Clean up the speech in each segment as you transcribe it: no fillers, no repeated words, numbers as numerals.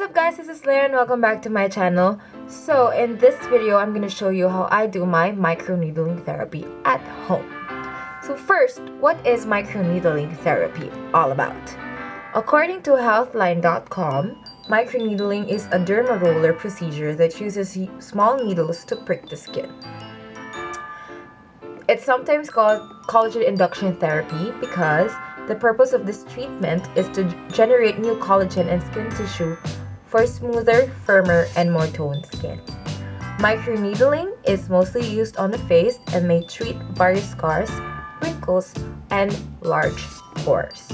up guys, this is Leah and welcome back to my channel. So in this video, I'm going to show you how I do my microneedling therapy at home. So first, what is microneedling therapy all about? According to healthline.com, microneedling is a derma roller procedure that uses small needles to prick the skin. It's sometimes called collagen induction therapy because the purpose of this treatment is to generate new collagen and skin tissue for smoother, firmer, and more toned skin. Microneedling is mostly used on the face and may treat various scars, wrinkles, and large pores.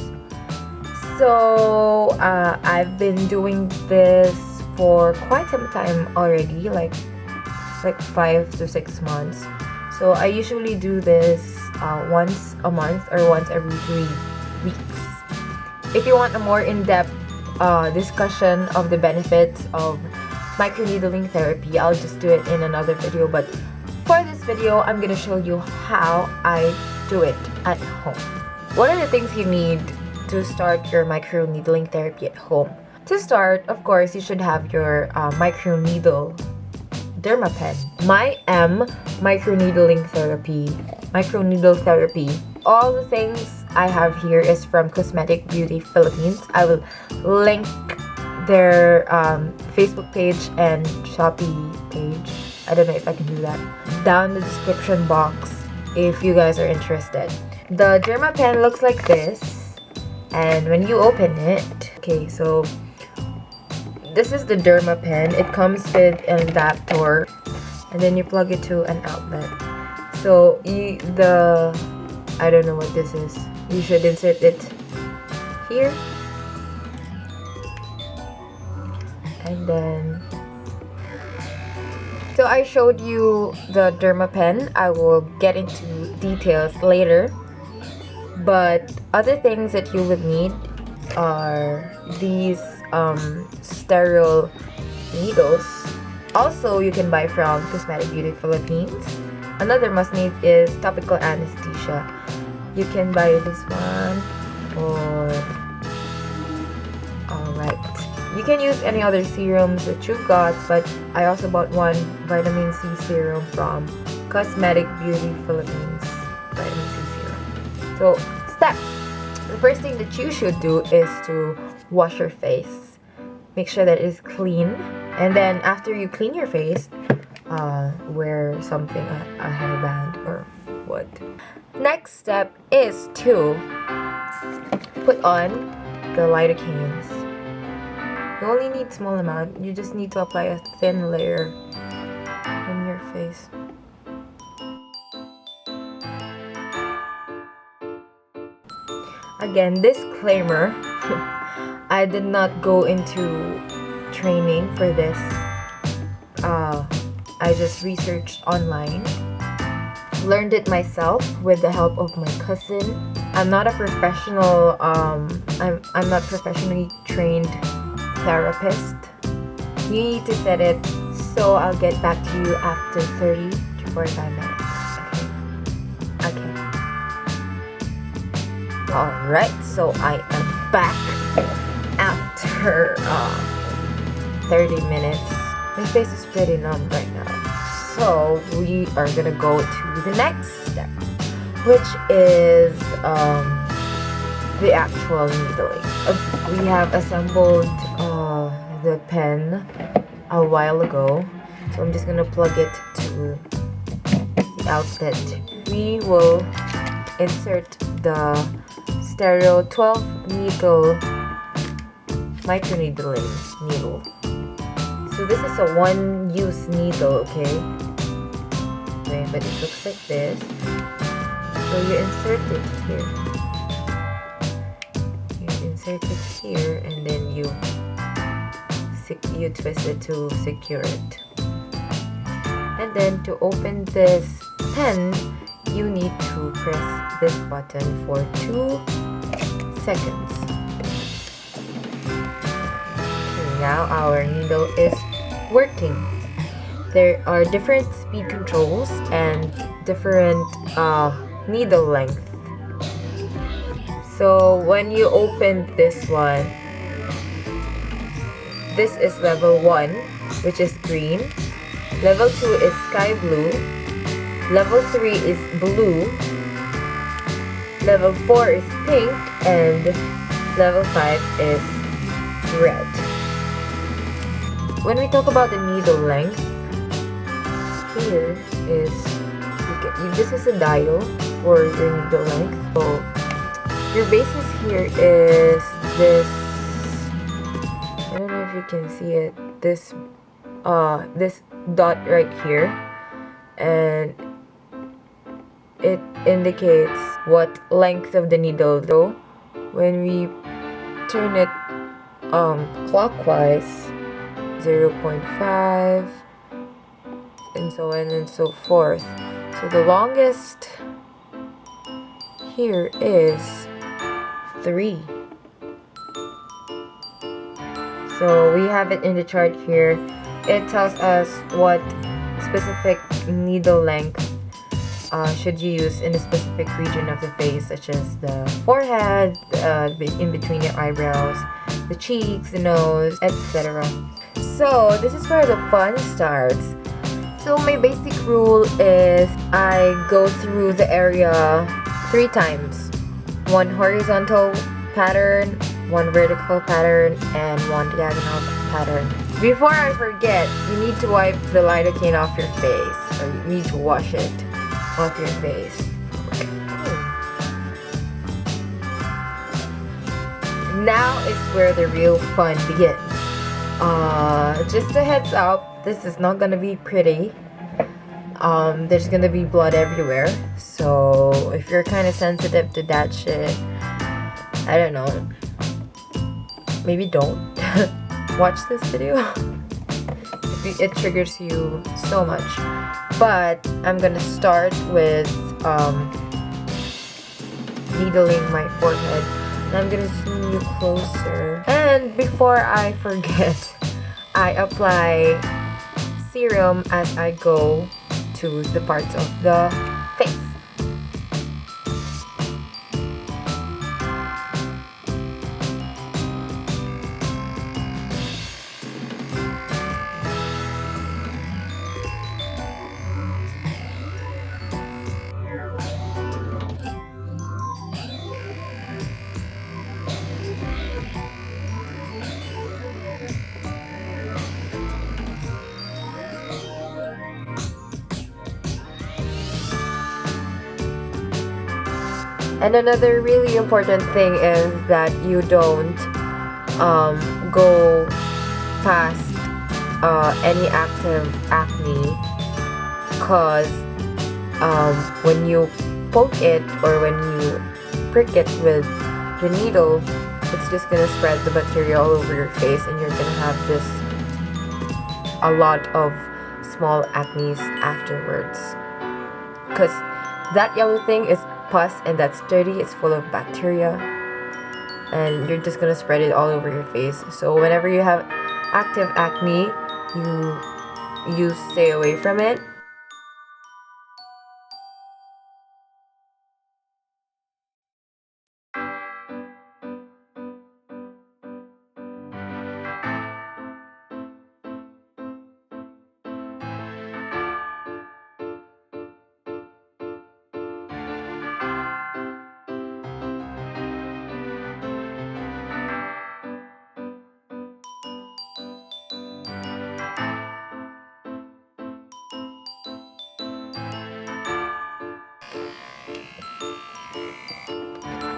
So I've been doing this for quite some time already, like 5 to 6 months. So I usually do this once a month or once every 3 weeks. If you want a more in-depth discussion of the benefits of microneedling therapy, I'll just do it in another video. But for this video, I'm gonna show you how I do it at home. What are the things you need to start your microneedling therapy at home? To start, of course, you should have your microneedle Derma pen. My microneedle therapy. All the things I have here is from Cosmetic Beauty Philippines. I will link their Facebook page and Shopee page. I don't know if I can do that down in the description box if you guys are interested. The Derma pen looks like this, and when you open it, okay, so this is the Derma pen. It comes with an adapter and then you plug it to an outlet. So I don't know what this is. You should insert it here. And then, so I showed you the Derma pen. I will get into details later. But other things that you would need are these sterile needles. Also, you can buy from Cosmetic Beauty Philippines. Another must need is topical anesthesia. You can buy this one, or alright, you can use any other serums that you got, but I also bought one vitamin C serum from Cosmetic Beauty Philippines. Vitamin C serum. So, steps. The first thing that you should do is to wash your face. Make sure that it is clean. And then after you clean your face, wear something, a hairband or what. Next step is to put on the lidocaines. You only need small amount. You just need to apply a thin layer on your face. Again, disclaimer, I did not go into training for this. I just researched online, learned it myself with the help of my cousin. I'm not a professional, I'm not professionally trained therapist. You need to set it, so I'll get back to you after 30 to 45 minutes. Okay. Alright, so I am back after 30 minutes. My face is pretty numb right now. So we are gonna go to the next step, which is the actual needling. We have assembled the pen a while ago, so I'm just gonna plug it to the outlet. We will insert the stereo 12 needle microneedling needle. So this is a one-use needle, okay? But it looks like this. So you insert it here. You insert it here, and then you twist it to secure it. And then to open this pen, you need to press this button for 2 seconds. Okay, now our needle is working. There are different speed controls and different needle length. So when you open this one, this is level 1, which is green. Level 2 is sky blue. Level 3 is blue. Level 4 is pink. And level 5 is red. When we talk about the needle length, here is, this is a dial for your needle length. So your basis here is this, I don't know if you can see it, this dot right here, and it indicates what length of the needle. So when we turn it clockwise, 0.5 and so on and so forth. So the longest here is 3. So we have it in the chart here. It tells us what specific needle length should you use in a specific region of the face, such as the forehead, in between your eyebrows, the cheeks, the nose, etc. So this is where the fun starts. So my basic rule is I go through the area 3 times. 1 horizontal pattern, 1 vertical pattern, and 1 diagonal pattern. Before I forget, you need to wipe the lidocaine off your face, or you need to wash it off your face. Now is where the real fun begins. Just a heads up, this is not gonna be pretty. There's gonna be blood everywhere. So if you're kind of sensitive to that shit, I don't know, maybe don't watch this video if it triggers you so much. But I'm gonna start with needling my forehead. And I'm gonna zoom you closer. And before I forget, I apply serum as I go to the parts of the face. And another really important thing is that you don't go past any active acne, because when you poke it or when you prick it with the needle, it's just gonna spread the bacteria all over your face, and you're gonna have a lot of small acne afterwards, because that yellow thing is pus, and that's dirty, it's full of bacteria, and you're just gonna spread it all over your face. So whenever you have active acne, you stay away from it.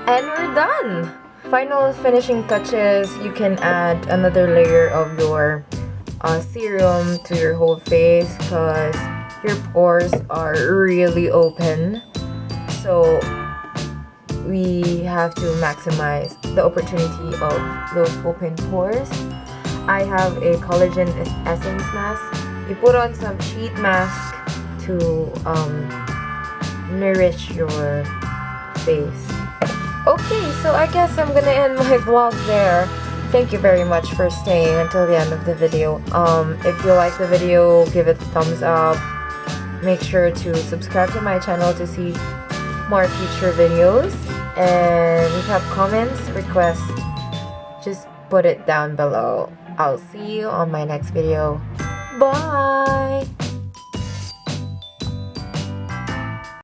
And we're done! Final finishing touches, you can add another layer of your serum to your whole face, because your pores are really open. So we have to maximize the opportunity of those open pores. I have a collagen essence mask. You put on some sheet mask to nourish your face. Okay, so I guess I'm gonna end my vlog there. Thank you very much for staying until the end of the video. If you like the video, give it a thumbs up. Make sure to subscribe to my channel to see more future videos. And if you have comments, requests, just put it down below. I'll see you on my next video. Bye!